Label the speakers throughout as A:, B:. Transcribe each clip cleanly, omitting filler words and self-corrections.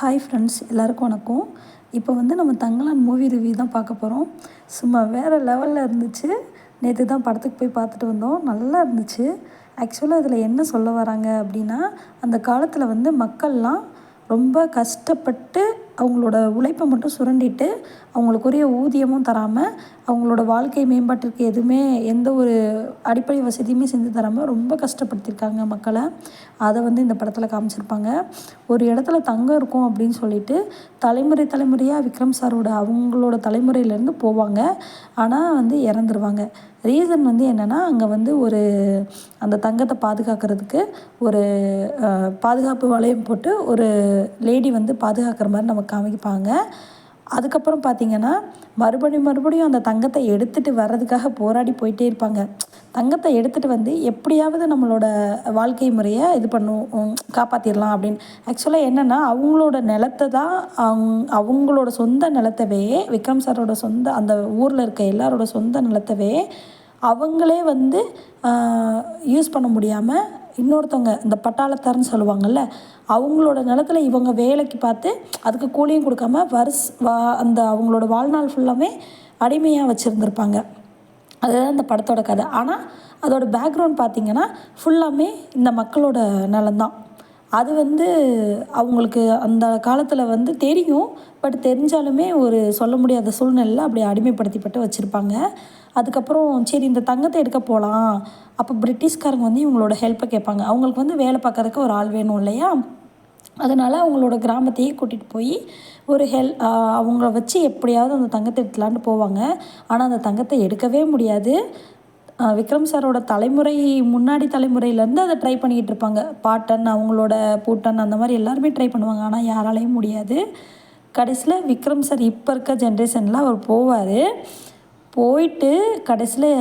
A: Hi friends, எல்லாருக்கும் வணக்கம். இப்போ வந்து நம்ம தங்கலான் மூவி ரிவ்யூ தான் பார்க்க போகிறோம். சும்மா வேறு லெவலில் இருந்துச்சு. நேற்று தான் படத்துக்கு போய் பார்த்துட்டு வந்தோம். நல்லா இருந்துச்சு. ஆக்சுவலாக இதில் என்ன சொல்ல வராங்க அப்படின்னா, அந்த காலத்தில் வந்து மக்கள்லாம் ரொம்ப கஷ்டப்பட்டு அவங்களோட உழைப்பை மட்டும் சுரண்டிட்டு அவங்களுக்குரிய ஊதியமும் தராமல், அவங்களோட வாழ்க்கை மேம்பாட்டிற்கு எதுவுமே எந்த ஒரு அடிப்படை வசதியுமே செஞ்சு தராமல் ரொம்ப கஷ்டப்படுத்தியிருக்காங்க மக்களை. அதை வந்து இந்த படத்தில் காமிச்சிருப்பாங்க. ஒரு இடத்துல தங்கம் இருக்கும் அப்படின்னு சொல்லிட்டு தலைமுறையாக விக்ரம் சாரோட அவங்களோட தலைமுறையிலேருந்து போவாங்க. ஆனால் வந்து இறந்துருவாங்க. ரீசன் வந்து என்னென்னா, அங்கே வந்து அந்த தங்கத்தை பாதுகாக்கிறதுக்கு ஒரு பாதுகாப்பு வளையம் போட்டு ஒரு லேடி வந்து பாதுகாக்கிற மாதிரி நமக்கு காமிப்பாங்க. அதுக்கப்புறம் பார்த்திங்கன்னா, மறுபடியும் அந்த தங்கத்தை எடுத்துகிட்டு வர்றதுக்காக போராடி போயிட்டே இருப்பாங்க. தங்கத்தை எடுத்துகிட்டு வந்து எப்படியாவது நம்மளோட வாழ்க்கை முறையை காப்பாற்றிடலாம் அப்படின்னு. ஆக்சுவலாக என்னென்னா, அவங்களோட நிலத்தை தான் அவங்களோட சொந்த நிலத்தவே விக்ரம் சாரோட சொந்த அந்த ஊரில் இருக்க எல்லாரோட சொந்த நிலத்தவே அவங்களே வந்து யூஸ் பண்ண முடியாமல் இன்னொருத்தவங்க இந்த பட்டாளத்தார்னு சொல்லுவாங்கள்ல, அவங்களோட நிலத்துல இவங்க வேலைக்கு பார்த்து அதுக்கு கூலியும் கொடுக்காம அந்த அவங்களோட வாழ்நாள் ஃபுல்லாமே அடிமையாக வச்சுருந்துருப்பாங்க. அதுதான் இந்த படத்தோட கதை. ஆனால் அதோட பேக்ரவுண்ட் பார்த்திங்கன்னா ஃபுல்லாமே இந்த மக்களோட நிலம்தான். அது வந்து அவங்களுக்கு அந்த காலத்தில் வந்து தெரியும். பட் தெரிஞ்சாலுமே ஒரு சொல்ல முடியாத சூழ்நிலையில் அப்படி அடிமைப்படுத்திப்பட்டு வச்சுருப்பாங்க. அதுக்கப்புறம் சரி இந்த தங்கத்தை எடுக்க போகலாம். அப்போ பிரிட்டிஷ்காரங்க வந்து இவங்களோட ஹெல்ப்பை கேட்பாங்க. அவங்களுக்கு வந்து வேலை பார்க்கறதுக்கு ஒரு ஆள் வேணும் இல்லையா? அதனால் அவங்களோட கிராமத்தையே கூட்டிகிட்டு போய் ஒரு அவங்கள வச்சு எப்படியாவது அந்த தங்கத்தை எடுத்துலான்ட்டு போவாங்க. ஆனால் அந்த தங்கத்தை எடுக்கவே முடியாது. விக்ரம் சாரோட முன்னாடி தலைமுறையிலேருந்து அதை ட்ரை பண்ணிக்கிட்டு இருப்பாங்க. பாட்டன், அவங்களோட பூட்டன், அந்த மாதிரி எல்லாருமே ட்ரை பண்ணுவாங்க. ஆனால் யாராலையும் முடியாது. கடைசியில் விக்ரம் சார் இப்போ இருக்க ஜென்ரேஷனில் அவர் போயிட்டு கடைசியில்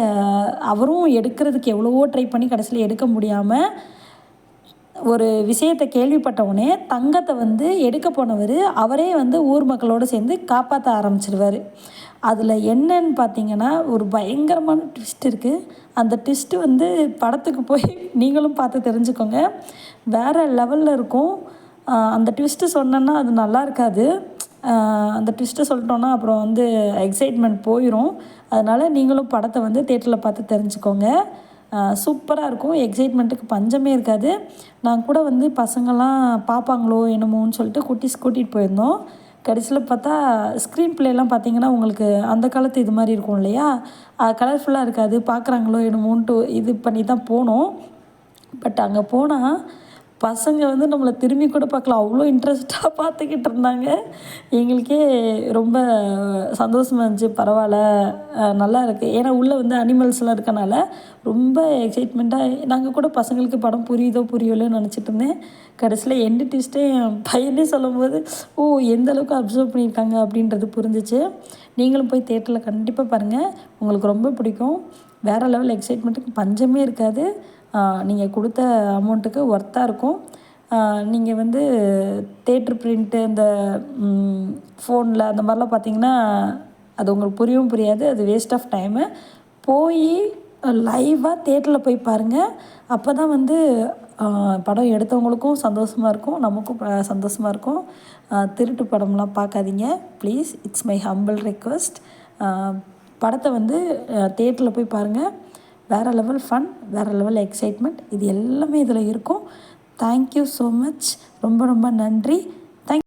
A: அவரும் எடுக்கிறதுக்கு எவ்வளவோ ட்ரை பண்ணி கடைசியில் எடுக்க முடியாமல் ஒரு விஷயத்தை கேள்விப்பட்டவுடனே தங்கத்தை வந்து எடுக்க போனவர் அவரே வந்து ஊர் மக்களோடு சேர்ந்து காப்பாற்ற ஆரம்பிச்சிடுவார். அதில் என்னன்னு பார்த்தீங்கன்னா, ஒரு பயங்கரமான ட்விஸ்ட் இருக்குது. அந்த ட்விஸ்ட்டு வந்து படத்துக்கு போய் நீங்களும் பார்த்து தெரிஞ்சுக்கோங்க. வேறு லெவலில் இருக்கும். அந்த ட்விஸ்ட்டு சொன்னேன்னா அது நல்லா இருக்காது. அந்த ட்விஸ்ட்டை சொல்லிட்டோன்னா அப்புறம் வந்து எக்ஸைட்மெண்ட் போயிடும். அதனால் நீங்களும் படத்தை வந்து தியேட்டரில் பார்த்து தெரிஞ்சுக்கோங்க. சூப்பராக இருக்கும். எக்ஸைட்மெண்ட்டுக்கு பஞ்சமே இருக்காது. நான் கூட வந்து பசங்கள்லாம் பார்ப்பாங்களோ என்னமோன்னு சொல்லிட்டு கூட்டிகிட்டு போயிருந்தோம். கடைசியில் பார்த்தா ஸ்க்ரீன் ப்ளேலாம் பார்த்திங்கன்னா உங்களுக்கு அந்த காலத்து இது மாதிரி இருக்கும் இல்லையா? கலர்ஃபுல்லாக இருக்காது. பார்க்குறாங்களோ என்னமோன்ட்டு இது பண்ணி தான் போனோம். பட் அங்கே போனால் பசங்க வந்து நம்மளை திரும்பி கூட பார்க்கல, அவ்வளோ இன்ட்ரெஸ்ட்டாக பார்த்துக்கிட்டு இருந்தாங்க. எங்களுக்கே ரொம்ப சந்தோஷமாக இருந்துச்சு. பரவாயில்ல, நல்லா இருக்குது. ஏன்னா உள்ளே வந்து அனிமல்ஸ்லாம் இருக்கனால ரொம்ப எக்ஸைட்மெண்ட்டாக நாங்கள் கூட பசங்களுக்கு படம் புரியலைன்னு நினச்சிட்டு இருந்தேன். கடைசியில் எண்டு ட்விஸ்ட்டே என் பையனே சொல்லும்போது எந்த அளவுக்கு அப்சர்வ் பண்ணியிருக்காங்க அப்படின்றது புரிஞ்சிச்சு. நீங்களும் போய் தியேட்டரில் கண்டிப்பாக பாருங்கள். உங்களுக்கு ரொம்ப பிடிக்கும். வேறு லெவல் எக்ஸைட்மெண்ட்டுக்கு பஞ்சமே இருக்காது. நீங்கள் கொடுத்த அமௌண்ட்டுக்கு ஒர்த்தாக இருக்கும். நீங்கள் வந்து தேட்ரு பிரிண்ட்டு இந்த ஃபோனில் அந்த மாதிரிலாம் பார்த்தீங்கன்னா அது உங்களுக்கு புரியாது. அது வேஸ்ட் ஆஃப் டைமு. போய் லைவாக தேட்டரில் போய் பாருங்கள். அப்போ தான் வந்து படம் எடுத்தவங்களுக்கும் சந்தோஷமாக இருக்கும், நமக்கும் சந்தோஷமாக இருக்கும். திருட்டு படம்லாம் பார்க்காதீங்க please. It's my humble request. படத்தை வந்து தேட்டரில் போய் பாருங்கள். வேறு லெவல் ஃபன், வேறு லெவல் எக்ஸைட்மெண்ட், இது எல்லாமே இதில் இருக்கும். Thank you so much. ரொம்ப ரொம்ப நன்றி.